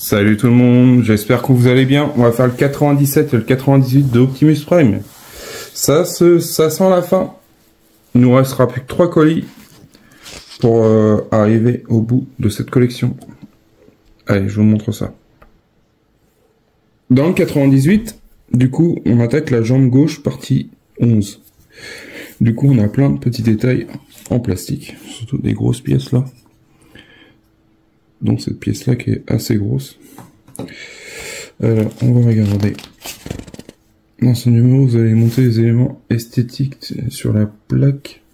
Salut tout le monde, j'espère que vous allez bien. On va faire le 97 et le 98 de Optimus Prime. Ça sent la fin. Il nous restera plus que 3 colis pour arriver au bout de cette collection. Allez, je vous montre ça. Dans le 98, du coup, on attaque la jambe gauche, partie 11. Du coup, on a plein de petits détails en plastique, surtout des grosses pièces là. Donc cette pièce là qui est assez grosse. Alors, on va regarder. Dans ce numéro, vous allez monter les éléments esthétiques sur la plaque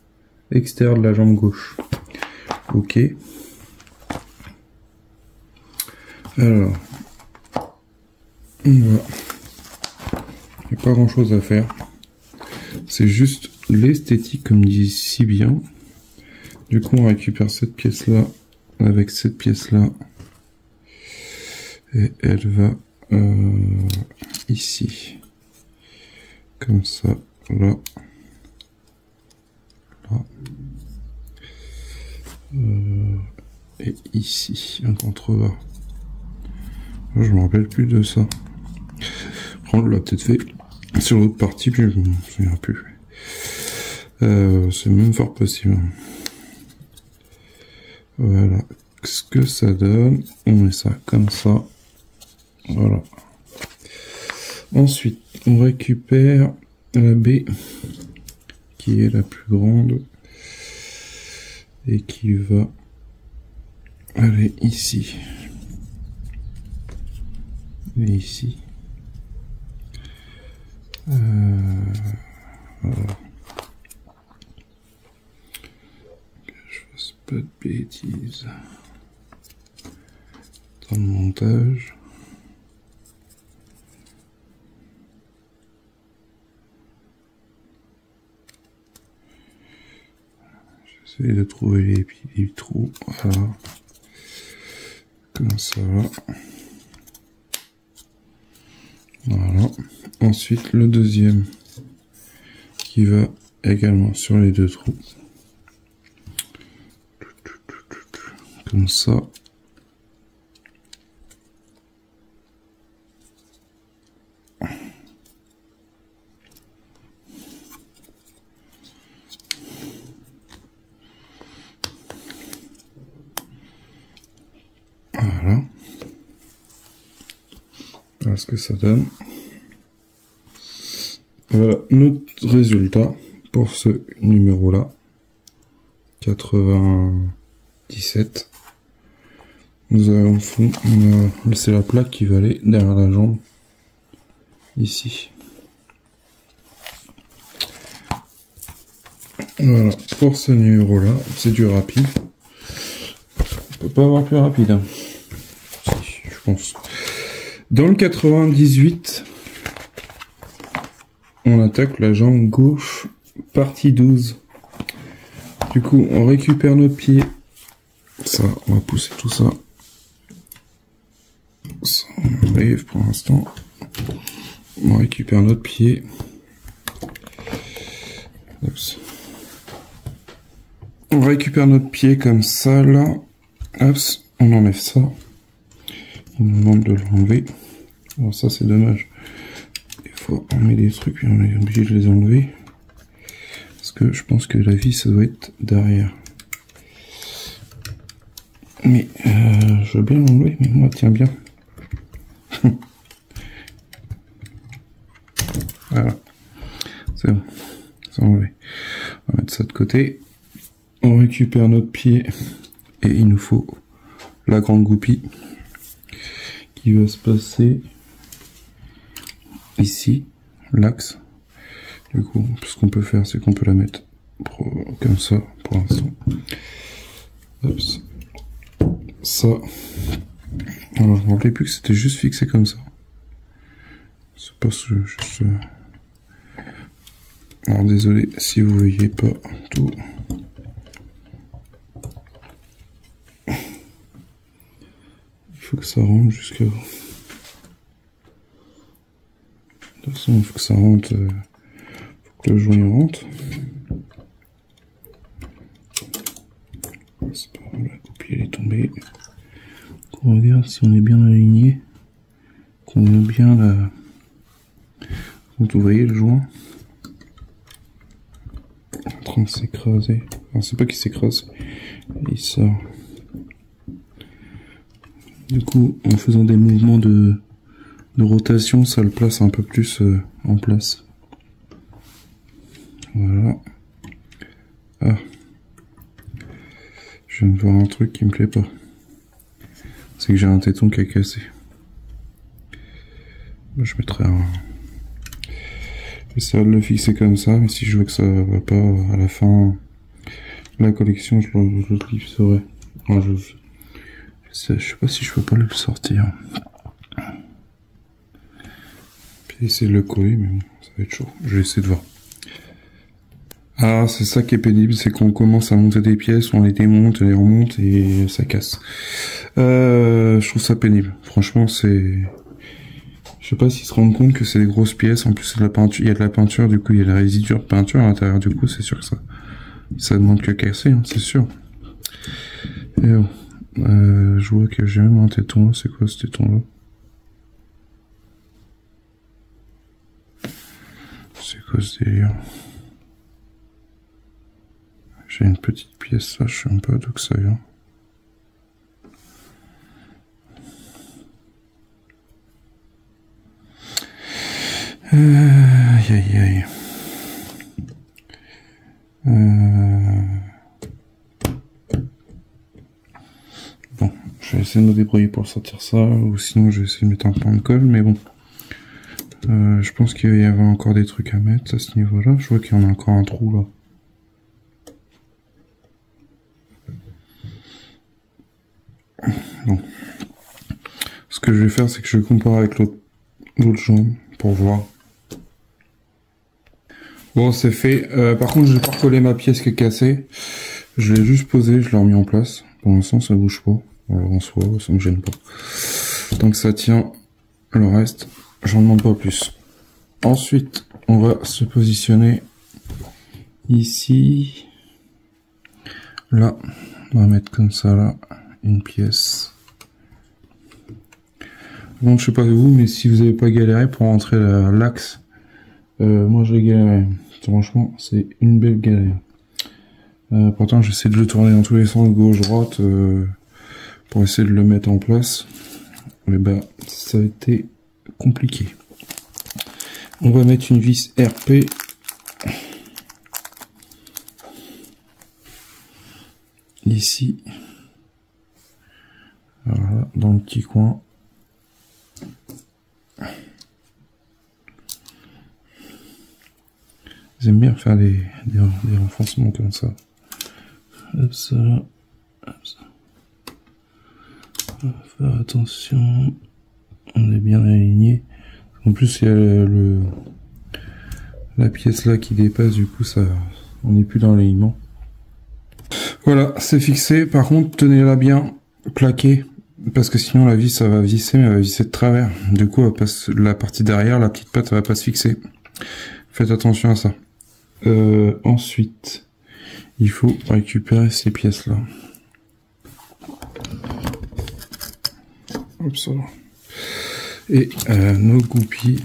extérieure de la jambe gauche. Ok. Alors, on va. Il n'y a pas grand chose à faire. C'est juste l'esthétique, comme dit si bien. Du coup, on récupère cette pièce là avec cette pièce là. Et elle va ici. Comme ça, là. Là. Et ici, un contrebas. Je me rappelle plus de ça. On l'a peut-être fait sur l'autre partie, puis je me souviens plus. C'est même fort possible. Voilà. Ce que ça donne, on met ça comme ça. Voilà. Ensuite, on récupère la baie qui est la plus grande et qui va aller ici et ici. Voilà. Que je fasse pas de bêtises dans le montage. J'essaie de trouver les trous. Voilà. Comme ça. Voilà. Ensuite, le deuxième qui va également sur les deux trous. Comme ça. Voilà. Voilà ce que ça donne. Voilà notre résultat pour ce numéro-là. 97. Nous avons fond, on a laissé la plaque qui va aller derrière la jambe. Ici. Voilà, pour ce numéro-là, c'est du rapide. On peut pas avoir plus rapide. Hein. Si, je pense. Dans le 98, on attaque la jambe gauche, partie 12. Du coup, on récupère notre pied. Ça, on va pousser tout ça. Ça, on enlève pour l'instant. On récupère notre pied. Oups. On récupère notre pied comme ça, là. Oups, on enlève ça. Il nous demande de l'enlever. Alors ça, c'est dommage. Des fois, on met des trucs et on est obligé de les enlever. Parce que je pense que la vis, ça doit être derrière. Mais, je veux bien l'enlever, mais moi, tiens bien. Voilà. C'est bon. C'est enlevé. On va mettre ça de côté. On récupère notre pied. Et il nous faut la grande goupille. Qui va se passer ici. L'axe. Du coup, ce qu'on peut faire, c'est qu'on peut la mettre comme ça, pour l'instant. Oups. Ça. Alors, je ne me rappelais plus que c'était juste fixé comme ça. C'est pas juste... Alors, désolé si vous voyez pas tout. Il faut que ça rentre jusqu'à... De toute façon, il faut que ça rentre... faut que le joint rentre. C'est pas grave, la copie elle est tombée. qu'on regarde si on est bien aligné, qu'on voit bien la... Donc vous voyez le joint en train de s'écraser. Enfin, c'est pas qu'il s'écrase, il sort. Du coup, en faisant des mouvements de rotation, ça le place un peu plus en place. Voilà. Ah. Je viens de voir un truc qui me plaît pas. C'est que j'ai un téton qui a cassé. Je mettrai un... J'essaierai de le fixer comme ça, mais si je vois que ça va pas à la fin la collection, je le clipserai. Enfin, je sais pas si je peux pas le sortir. Puis essayer de le coller, mais bon, ça va être chaud. Je vais essayer de voir. Ah, c'est ça qui est pénible, c'est qu'on commence à monter des pièces, on les démonte, on les remonte et ça casse. Je trouve ça pénible. Franchement, c'est... Je sais pas s'ils se rendent compte que c'est des grosses pièces. En plus, c'est de la peinture. Il y a de la peinture, du coup, il y a la résidus de peinture à l'intérieur. Du coup, c'est sûr que ça demande que casser, hein, c'est sûr. Et bon, je vois que j'ai même un téton là. C'est quoi ce téton là? C'est quoi ce délire? J'ai une petite pièce là, je sais un peu d'où que ça vient. Aïe aïe aïe. Bon, je vais essayer de me débrouiller pour sortir ça, ou sinon je vais essayer de mettre un point de colle, mais bon. Je pense qu'il y avait encore des trucs à mettre à ce niveau-là. Je vois qu'il y en a encore un trou là. Bon. Ce que je vais faire, c'est que je vais comparer avec l'autre jambe pour voir. Bon, c'est fait. Par contre, je vais pas recoller ma pièce qui est cassée. Je l'ai juste posée, je l'ai remis en place. Pour l'instant, ça bouge pas. Alors, en soi, ça me gêne pas. Tant que ça tient, le reste, j'en demande pas plus. Ensuite, on va se positionner ici. Là, on va mettre comme ça, là, une pièce. Bon, je sais pas vous, mais si vous avez pas galéré pour rentrer l'axe, moi j'ai galéré. Franchement, c'est une belle galère. Pourtant, j'essaie de le tourner dans tous les sens, gauche-droite, pour essayer de le mettre en place. Mais bah, ça a été compliqué. On va mettre une vis RP. Ici. Voilà, dans le petit coin. J'aime bien faire des renfoncements comme ça. Hop ça, hop ça. On va faire attention. On est bien aligné. En plus, il y a la pièce là qui dépasse, du coup, ça, on n'est plus dans l'alignement. Voilà, c'est fixé. Par contre, tenez-la bien plaquée, parce que sinon la vis, ça va visser, mais elle va visser de travers. Du coup, la partie derrière, la petite patte, ça va pas se fixer. Faites attention à ça. Ensuite, il faut récupérer ces pièces-là. Hop ça. Et nos goupilles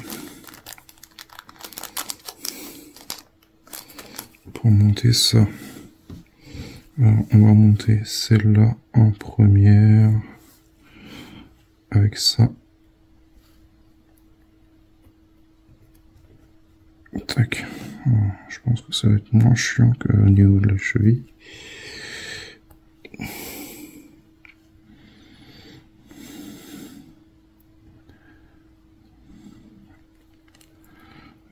pour monter ça. Alors, on va monter celle-là en première avec ça. Tac. Alors, je pense que ça va être moins chiant qu'au niveau de la cheville.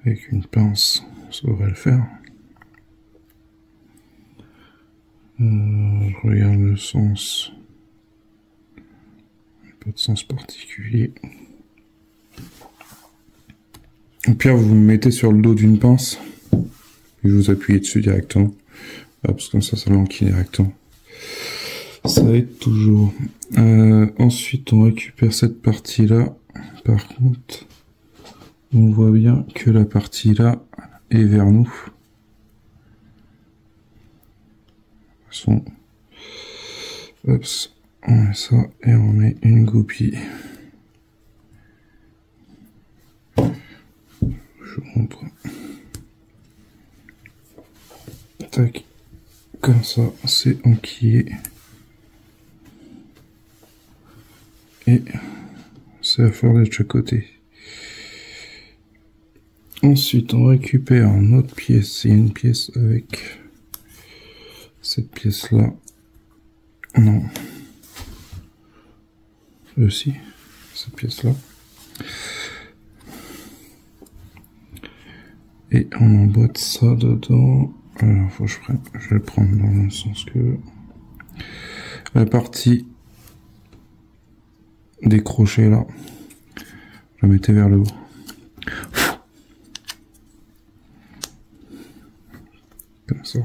Avec une pince, ça devrait le faire. Je regarde le sens. Pas de sens particulier. Au pire, vous me mettez sur le dos d'une pince et vous appuyez dessus directement. Hop, comme ça l'enquille directement. Ça aide toujours. Ensuite, on récupère cette partie-là. Par contre, on voit bien que la partie là est vers nous. Hop, On met ça et on met une goupille. Je vous montre. Tac. Comme ça, c'est enquillé. Et c'est à faire de chaque côté. Ensuite, on récupère une autre pièce. C'est une pièce avec cette pièce-là. Non. Aussi, cette pièce-là. Et on emboîte ça dedans. Alors, faut que je vais le prendre dans le sens que la partie des crochets là, je la mettais vers le haut. Comme ça.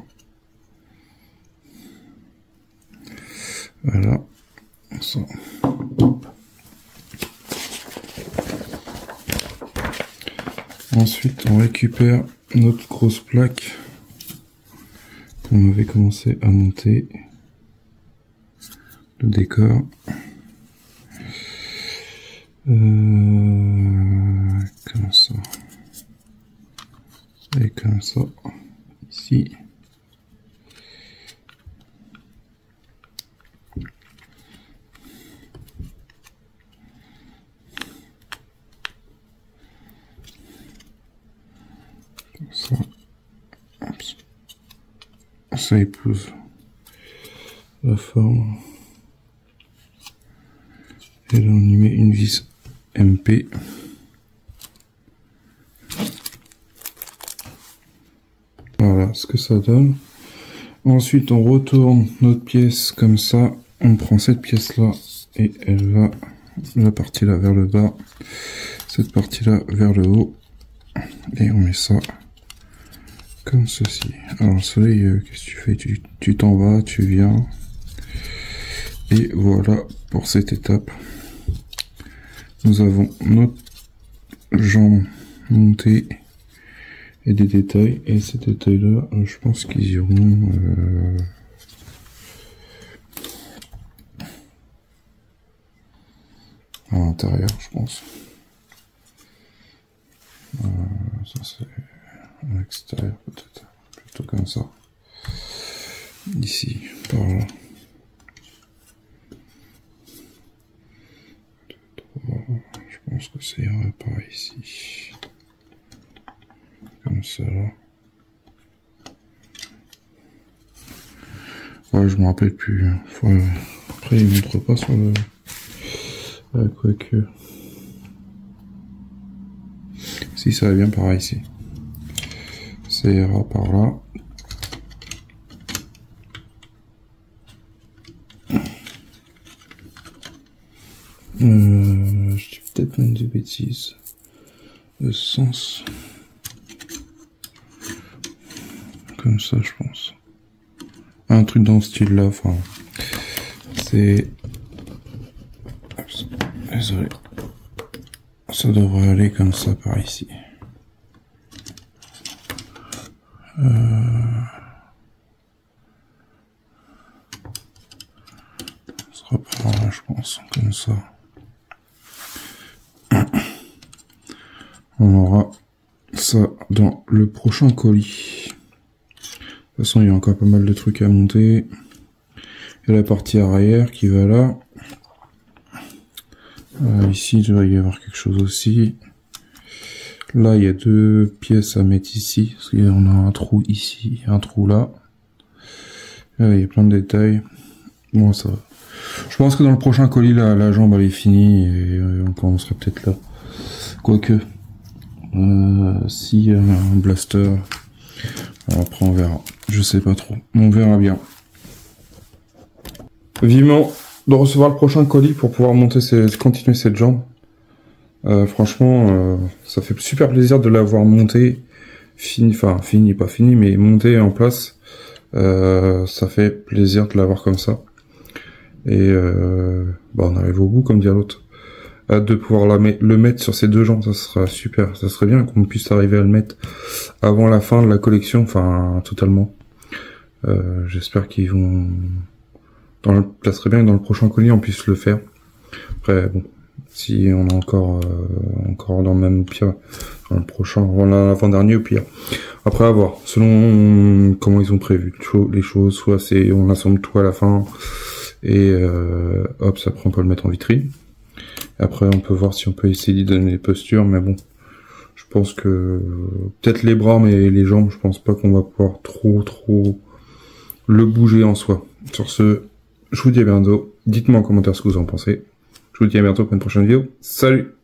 Voilà. Ça. Ensuite, on récupère notre grosse plaque qu'on avait commencé à monter. Le décor. Comme ça. Et comme ça. Ici. Ça. Ça épouse la forme. Et là on y met une vis MP. Voilà ce que ça donne. Ensuite on retourne notre pièce comme ça. On prend cette pièce là et elle va, la partie là vers le bas, cette partie là vers le haut. Et on met ça comme ceci. Alors le soleil, qu'est-ce que tu fais? Tu t'en vas, tu viens. Et voilà pour cette étape. Nous avons notre jambe montée et des détails. Et ces détails là, je pense qu'ils iront à l'intérieur, je pense. Ça c'est à l'extérieur peut-être, plutôt comme ça. Ici, par là. 2, 3, je pense que ça ira par ici. Comme ça là. Ouais, je me rappelle plus. Après, il montre pas sur le. Quoique. Si, ça va bien par ici. Ça ira par là. Je dis peut-être même des bêtises. Le sens. Comme ça, je pense. Un truc dans ce style-là, enfin. C'est. Désolé. Ça devrait aller comme ça par ici. Ça sera par là, je pense, comme ça. On aura ça dans le prochain colis. De toute façon, il y a encore pas mal de trucs à monter. Il y a la partie arrière qui va là. Ici, il doit y avoir quelque chose aussi. Là, il y a 2 pièces à mettre ici. Parce qu'on a un trou ici et un trou là. Là, il y a plein de détails. Bon, ça va. Je pense que dans le prochain colis, la jambe, elle est finie. Et on commencera peut-être là. Quoique. Si un blaster. Alors après, on verra. Je sais pas trop. On verra bien. Vivement de recevoir le prochain colis pour pouvoir monter continuer cette jambe. Franchement, ça fait super plaisir de l'avoir monté, pas fini, mais monté en place. Ça fait plaisir de l'avoir comme ça. Et on arrive au bout, comme dit l'autre. Hâte de pouvoir le mettre sur ces 2 jambes, ça sera super. Ça serait bien qu'on puisse arriver à le mettre avant la fin de la collection, enfin totalement. J'espère qu'ils vont ça serait bien que dans le prochain colis on puisse le faire. Après, bon, si on est encore dans le même pire, dans le prochain, l'avant-dernier au pire. Après, à voir, selon comment ils ont prévu les choses, soit c'est, on assemble tout à la fin, et hop, après on peut le mettre en vitrine. Après, on peut voir si on peut essayer de donner des postures, mais bon, je pense que, peut-être les bras, mais les jambes, je pense pas qu'on va pouvoir trop le bouger en soi. Sur ce, je vous dis à bientôt, dites-moi en commentaire ce que vous en pensez. Je vous dis à bientôt pour une prochaine vidéo. Salut!